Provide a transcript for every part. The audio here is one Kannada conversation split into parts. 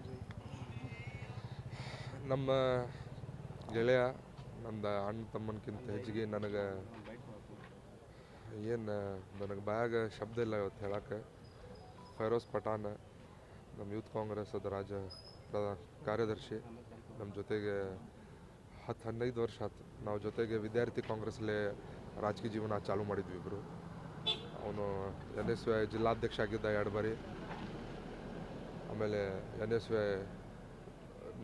ಸೆಕ್ರೆಟರಿ? ನಮ್ಮ ಗೆಳೆಯ ನಂದ ಅಣ್ಣ ತಮ್ಮನಕ್ಕಿಂತ ಹೆಚ್ಚಿಗೆ ನನಗೆ ನನಗೆ ಬಾಯಾಗ ಶಬ್ದ ಇಲ್ಲ ಇವತ್ತು ಹೇಳಕ್ಕೆ. ಫೈರೋಜ್ ಪಠಾಣ ನಮ್ಮ ಯೂತ್ ಕಾಂಗ್ರೆಸ್ ಅದ ಕಾರ್ಯದರ್ಶಿ. ನಮ್ಮ ಜೊತೆಗೆ 10-15 ವರ್ಷ ಆಯ್ತು ನಾವು ಜೊತೆಗೆ ವಿದ್ಯಾರ್ಥಿ ಕಾಂಗ್ರೆಸ್ಲೇ ರಾಜಕೀಯ ಜೀವನ ಚಾಲೂ ಮಾಡಿದ್ವಿ ಇಬ್ಬರು. ಅವನು NSY ಜಿಲ್ಲಾಧ್ಯಕ್ಷ ಆಗಿದ್ದ 2 ಬಾರಿ, ಆಮೇಲೆ NSY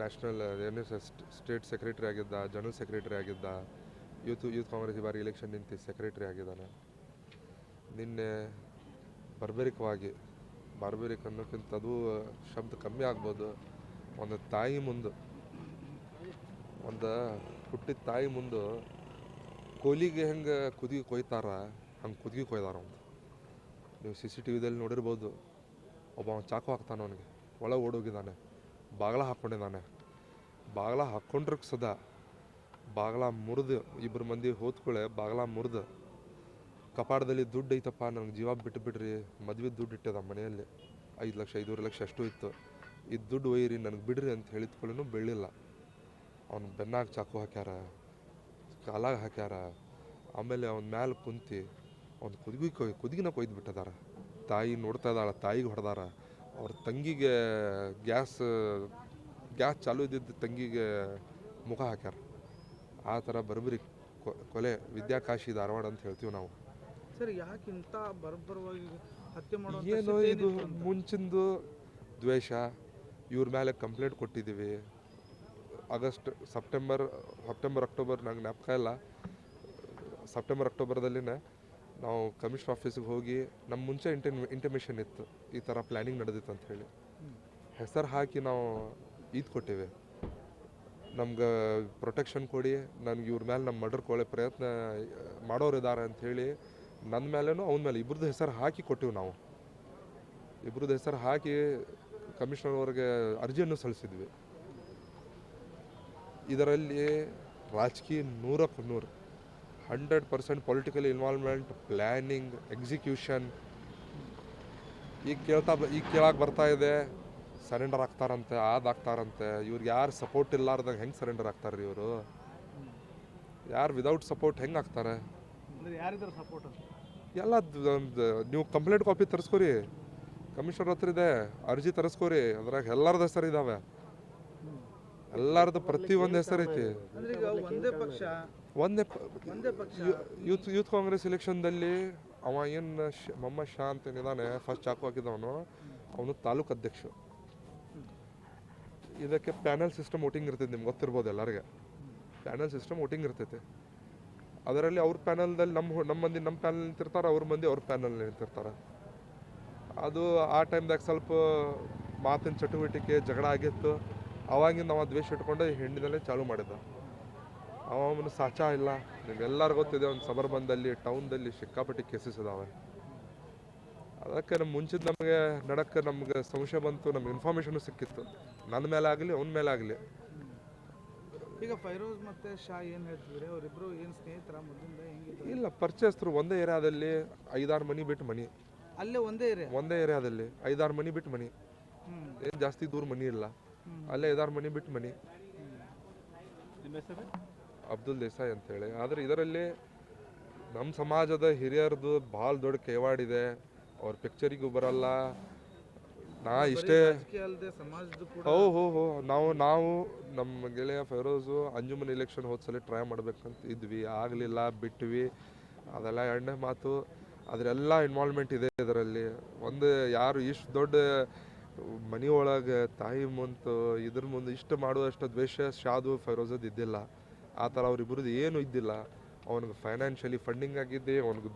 ನ್ಯಾಷನಲ್ ಸ್ಟೇಟ್ ಸೆಕ್ರೆಟರಿ ಆಗಿದ್ದ, ಜನರಲ್ ಸೆಕ್ರೆಟರಿ ಆಗಿದ್ದ, ಯೂತ್ ಕಾಂಗ್ರೆಸ್ ಈ ಬಾರಿ ಎಲೆಕ್ಷನ್ ನಿಂತು ಸೆಕ್ರೆಟರಿ ಆಗಿದ್ದಾನೆ. ನಿನ್ನೆ ಬಾರ್ಬರಿಕ್ ಅನ್ನೋಕ್ಕಿಂತ ಅದು ಶಬ್ದ ಕಮ್ಮಿ ಆಗ್ಬೋದು. ಒಂದು ತಾಯಿ ಮುಂದೆ, ಒಂದು ಹುಟ್ಟಿದ ತಾಯಿ ಮುಂದೆ ಕೋಲಿಗೆ ಹೆಂಗೆ ಕುದಿಗೆ ಕೊಯ್ತಾರ ಹಂಗೆ ಕುದಿಗೆ ಕೊಯ್ದಾರ ಒಂದು. ನೀವು CCTVದಲ್ಲಿ ನೋಡಿರ್ಬೋದು. ಒಬ್ಬ ಚಾಕು ಹಾಕ್ತಾನೆ, ಅವನಿಗೆ ಒಳಗೆ ಓಡೋಗಿದ್ದಾನೆ, ಬಾಗ್ಲ ಹಾಕ್ಕೊಂಡಿದ್ದಾನೆ. ಬಾಗ್ಲ ಹಾಕ್ಕೊಂಡ್ರೆ ಸದಾ ಬಾಗ್ಲ ಮುರಿದು ಇಬ್ಬರು ಮಂದಿ ಹೋದ್ಕೊಳ್ಳೆ ಬಾಗ್ಲ ಮುರಿದು ಕಪಾಟದಲ್ಲಿ ದುಡ್ಡು ಐತಪ್ಪ ನನಗೆ ಜೀವ ಬಿಟ್ಟುಬಿಡ್ರಿ, ಮದ್ವೆ ದುಡ್ಡು ಇಟ್ಟದ ಮನೆಯಲ್ಲಿ 5 ಲಕ್ಷ 5.5 ಲಕ್ಷ ಅಷ್ಟು ಇತ್ತು, ಇದು ದುಡ್ಡು ಒಯ್ಯಿರಿ ನನಗೆ ಬಿಡ್ರಿ ಅಂತ ಹೇಳಿದ್ಕೊಳ್ಳೂ ಬೆಳ್ಳಿಲ್ಲ. ಅವ್ನು ಬೆನ್ನಾಗ ಚಾಕು ಹಾಕ್ಯಾರ, ಕಾಲಾಗ ಹಾಕ್ಯಾರ. ಆಮೇಲೆ ಅವ್ನ ಮ್ಯಾಲೆ ಕುಂತು ಅವ್ನು ಕುದಿಗಿನ ಕೊಯ್ದು ಬಿಟ್ಟದಾರ. ತಾಯಿ ನೋಡ್ತಾ ಇದ್ದಾಳ, ತಾಯಿಗೆ ಹೊಡೆದಾರ. ಅವ್ರ ತಂಗಿಗೆ ಗ್ಯಾಸ್ ಚಾಲೂ ಇದ್ದಿದ್ದು ತಂಗಿಗೆ ಮುಖ ಹಾಕ್ಯಾರ. ಆ ಥರ ಬರಬರಿ ಕೊಲೆ. ವಿದ್ಯಾಕಾಶಿ ಧಾರವಾಡ ಅಂತ ಹೇಳ್ತೀವಿ ನಾವು. ಸರ್, ಯಾಕೆ ಇಂಥ ಬರ್ಬರವಾಗಿ ಹತ್ಯೆ ಮಾಡೋ ಏನೋ ಇದು ಮುಂಚಿಂದು ದ್ವೇಷ. ಇವ್ರ ಮೇಲೆ ಕಂಪ್ಲೇಂಟ್ ಕೊಟ್ಟಿದ್ದೀವಿ. ಸೆಪ್ಟೆಂಬರ್ ಅಕ್ಟೋಬರ್ ನಂಗೆ ಜ್ಞಾಪಕ ಇಲ್ಲ. ಸೆಪ್ಟೆಂಬರ್ ಅಕ್ಟೋಬರ್ದಲ್ಲಿನೇ ನಾವು ಕಮಿಷನರ್ ಆಫೀಸಿಗೆ ಹೋಗಿ ನಮ್ಮ ಮುಂಚೆ ಇಂಟಿಮೇಷನ್ ಇತ್ತು, ಈ ಥರ ಪ್ಲ್ಯಾನಿಂಗ್ ನಡೆದಿತ್ತು ಅಂತ ಹೇಳಿ. ಹೆಸರು ಹಾಕಿ ನಾವು ಕೊಟ್ಟಿವೆ, ನಮ್ಗೆ ಪ್ರೊಟೆಕ್ಷನ್ ಕೊಡಿ, ನನಗೆ ಇವ್ರ ಮೇಲೆ ನಮ್ಮ ಮರ್ಡರ್ ಕೊಳೆ ಪ್ರಯತ್ನ ಮಾಡೋರು ಇದ್ದಾರೆ ಅಂಥೇಳಿ ನನ್ನ ಮೇಲೇನೂ ಅವನ ಮೇಲೆ ಇಬ್ಬರದ್ದು ಹೆಸರು ಹಾಕಿ ಕೊಟ್ಟಿವಿ. ನಾವು ಇಬ್ಬರದ್ದು ಹೆಸರು ಹಾಕಿ ಕಮಿಷನರ್ ಅವ್ರಿಗೆ ಅರ್ಜಿಯನ್ನು ಸಲ್ಲಿಸಿದ್ವಿ. ಇದರಲ್ಲಿ ರಾಜಕೀಯ 100% 100% ಪೊಲಿಟಿಕಲ್ ಇನ್ವಾಲ್ವ್ಮೆಂಟ್, ಪ್ಲ್ಯಾನಿಂಗ್, ಎಕ್ಸಿಕ್ಯೂಷನ್. ಈಗ ಕೇಳಕ್ಕೆ ಬರ್ತಾ ಇದೆ ಸರೆಂಡರ್ ಆಗ್ತಾರಂತೆ, ಆಗ್ತಾರಂತೆ. ಇವ್ರಿಗೆ ಯಾರು ಸಪೋರ್ಟ್ ಇಲ್ಲಾರ್ದಾಗ ಹೆಂಗೆ ಸರೆಂಡರ್ ಆಗ್ತಾರೆ ಇವರು? ಯಾರು ವಿದೌಟ್ ಸಪೋರ್ಟ್ ಹೆಂಗೆ ಆಗ್ತಾರೆ? ಯಾರಿದ್ದಾರೆ ಸಪೋರ್ಟ್? ಎಲ್ಲ ನೀವು ಕಂಪ್ಲೇಂಟ್ ಕಾಪಿ ತರಿಸ್ಕೊರಿ, ಕಮಿಷನರ್ ಹತ್ರ ಇದೆ, ಅರ್ಜಿ ತರಿಸ್ಕೊರಿ. ಅದ್ರಾಗ ಎಲ್ಲರದ್ದು ಹೆಸರು ಇದ್ದಾವೆ, ಎಲ್ಲರದ್ದು ಪ್ರತಿಯೊಂದು ಹೆಸರು ಐತಿ. ಒಂದೇ ಯೂತ್ ಕಾಂಗ್ರೆಸ್ ಎಲೆಕ್ಷನ್ದಲ್ಲಿ ಅವ ಏನು ಮೊಹಮ್ಮದ್ ಶಾ ಅಂತ ಏನಿದ್ದಾನೆ, ಫಸ್ಟ್ ಚಾಕು ಹಾಕಿದವನು, ಅವನು ತಾಲೂಕು ಅಧ್ಯಕ್ಷ. ಇದಕ್ಕೆ ಪ್ಯಾನಲ್ ಸಿಸ್ಟಮ್ ವೋಟಿಂಗ್ ಇರ್ತೈತೆ, ನಿಮ್ಗೆ ಗೊತ್ತಿರ್ಬೋದು ಎಲ್ಲರಿಗೆ. ಪ್ಯಾನಲ್ ಸಿಸ್ಟಮ್ ವೋಟಿಂಗ್ ಇರ್ತೈತೆ. ಅದರಲ್ಲಿ ಅವ್ರ ಪ್ಯಾನಲ್ದಲ್ಲಿ ನಮ್ಮ ಮಂದಿ ನಮ್ಮ ಪ್ಯಾನಲ್ ನಿಂತಿರ್ತಾರೆ, ಅವ್ರ ಮಂದಿ ಅವ್ರ ಪ್ಯಾನಲ್ ನಿಂತಿರ್ತಾರೆ. ಅದು ಆ ಟೈಮ್ದಾಗ ಸ್ವಲ್ಪ ಮಾತಿನ ಚಟುವಟಿಕೆ, ಜಗಳ ಆಗಿತ್ತು. ಅವಾಗಿಂದ ಅವ ದ್ವೇಷ ಇಟ್ಕೊಂಡು ಹೆಣ್ಣಿನಲ್ಲೇ ಚಾಲೂ ಮಾಡಿದ್ದ. ಅವನು ಸಾಚಾ ಇಲ್ಲ. ನಿಮ್ಗೆಲ್ಲರಿಗೂ ಗೊತ್ತಿದೆ, ಒಂದು ಸಬರ್ಬನ್ದಲ್ಲಿ ಟೌನ್ದಲ್ಲಿ ಸಿಕ್ಕಾಪಟ್ಟಿ ಕೇಸಸ್ ಇದಾವೆ. ಅದಕ್ಕೆ ನಮ್ಮ ಮುಂಚಿದ ನಮಗೆ ಸಂಶಯ ಬಂತು, ನಮ್ಗೆ ಇನ್ಫಾರ್ಮೇಷನು ಸಿಕ್ಕಿತ್ತು, ನನ್ನ ಮೇಲೆ ಆಗಲಿ ಅವನ ಮೇಲೆ ಆಗಲಿ. ಈಗ ಫೈರೋಜ್ ಮತ್ತು ಶಾ ಏನು ಹೇಳ್ತಿದ್ರೆ, ಅವರಿಬ್ಬರು ಏನು ಸ್ನೇಹಿತರ ಮೊದಲಿಂದ ಹೆಂಗಿದ್ರು? ಇಲ್ಲ, ಪರಿಚಯಸ್ಥರು. ಒಂದೇ ಏರಿಯಾದಲ್ಲಿ 5-6 ಮನೆ ಬಿಟ್ಟು ಮನೆ. ಅಲ್ಲೇ ಒಂದೇ ಏರಿಯಾದಲ್ಲಿ 5-6 ಮನೆ ಬಿಟ್ಟು ಮನೆ. ಏನು ಜಾಸ್ತಿ ದೂರ ಮನೆ ಇಲ್ಲ, ಅಲ್ಲೇ 5-6 ಮನೆ ಬಿಟ್ಟು ಮನೆ. ನಿಮ್ಮ ಹೆಸರು? ಅಬ್ದುಲ್ ದೇಸಾಯಿ ಅಂತೇಳಿ. ಆದರೆ ಇದರಲ್ಲಿ ನಮ್ಮ ಸಮಾಜದ ಹಿರಿಯರದು ಭಾಳ ದೊಡ್ಡ ಕೈವಾಡಿದೆ. ಅವ್ರ ಪಿಕ್ಚರಿಗೂ ಬರಲ್ಲ. ನಾ ಇಷ್ಟೇ ನಾವು ನಮ್ಮ ಗೆಳೆಯ ಫೈರೋಜು ಅಂಜುಮನ್ ಎಲೆಕ್ಷನ್ ಹೋದ್ಸಲ ಟ್ರೈ ಮಾಡ್ಬೇಕಂತ ಇದ್ವಿ, ಆಗಲಿಲ್ಲ, ಬಿಟ್ವಿ. ಅದೆಲ್ಲ ಎರಡನೇ ಮಾತು. ಅದರೆಲ್ಲ ಇನ್ವಾಲ್ವ್ಮೆಂಟ್ ಇದೆ ಇದರಲ್ಲಿ. ಒಂದು ಯಾರು ಇಷ್ಟು ದೊಡ್ಡ ಮನೆಯೊಳಗೆ ತಾಯಿ ಮುಂತು ಇದ್ರ ಮುಂದೆ ಇಷ್ಟು ಮಾಡುವಷ್ಟು ದ್ವೇಷ ಶಾದು ಫೈರೋಜದ್ ಇದ್ದಿಲ್ಲ. ಆ ಥರ ಅವ್ರಿಬ್ಬರದ್ದು ಏನೂ ಇದ್ದಿಲ್ಲ. ಅವನಿಗೆ ಫೈನಾನ್ಷಿಯಲಿ ಫಂಡಿಂಗ್ ಆಗಿದ್ದೆ, ಅವನಿಗೆ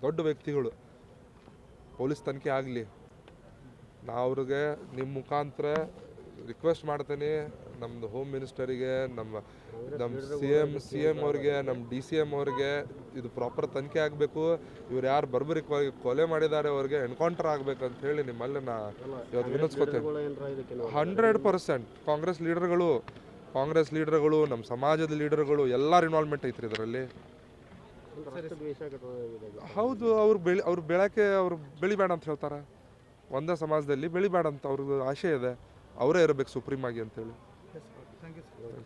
ದೊಡ್ಡ ವ್ಯಕ್ತಿಗಳು. ಪೊಲೀಸ್ ತನಿಖೆ ಆಗಲಿ. ನಾ ಅವ್ರಿಗೆ ನಿಮ್ಮ ಮುಖಾಂತರ ರಿಕ್ವೆಸ್ಟ್ ಮಾಡ್ತೇನೆ, ನಮ್ಮದು ಹೋಮ್ ಮಿನಿಸ್ಟರಿಗೆ, ನಮ್ಮ ಸಿ ಎಮ್ ಅವ್ರಿಗೆ, ನಮ್ಮ DCM ಅವ್ರಿಗೆ ಇದು ಪ್ರಾಪರ್ ತನಿಖೆ ಆಗಬೇಕು. ಇವ್ರು ಯಾರು ಬರ್ಬರಿ ಕೊಲೆ ಮಾಡಿದ್ದಾರೆ ಅವ್ರಿಗೆ ಎನ್ಕೌಂಟರ್ ಆಗಬೇಕಂತ ಹೇಳಿ ನಿಮ್ಮಲ್ಲಿ ನಾ ಇವತ್ತು ವಿನಂತಿಸ್ಕೊತೇನೆ. 100% ಕಾಂಗ್ರೆಸ್ ಲೀಡರ್ಗಳು, ನಮ್ಮ ಸಮಾಜದ ಲೀಡರ್ಗಳು ಎಲ್ಲರ ಇನ್ವಾಲ್ವ್ಮೆಂಟ್ ಐತ್ರಿ ಇದರಲ್ಲಿ. ಹೌದು, ಅವ್ರು ಬೆಳಕ್ಕೆ ಅವ್ರು ಬೆಳಿಬೇಡ ಅಂತ ಹೇಳ್ತಾರೆ. ಒಂದೇ ಸಮಾಜದಲ್ಲಿ ಬೆಳಿಬೇಡ ಅಂತ ಅವ್ರದ್ದು ಆಶೆ ಇದೆ. ಅವರೇ ಇರಬೇಕು ಸುಪ್ರೀಮ್ ಆಗಿ ಅಂತೇಳಿ. Yes thank you sir.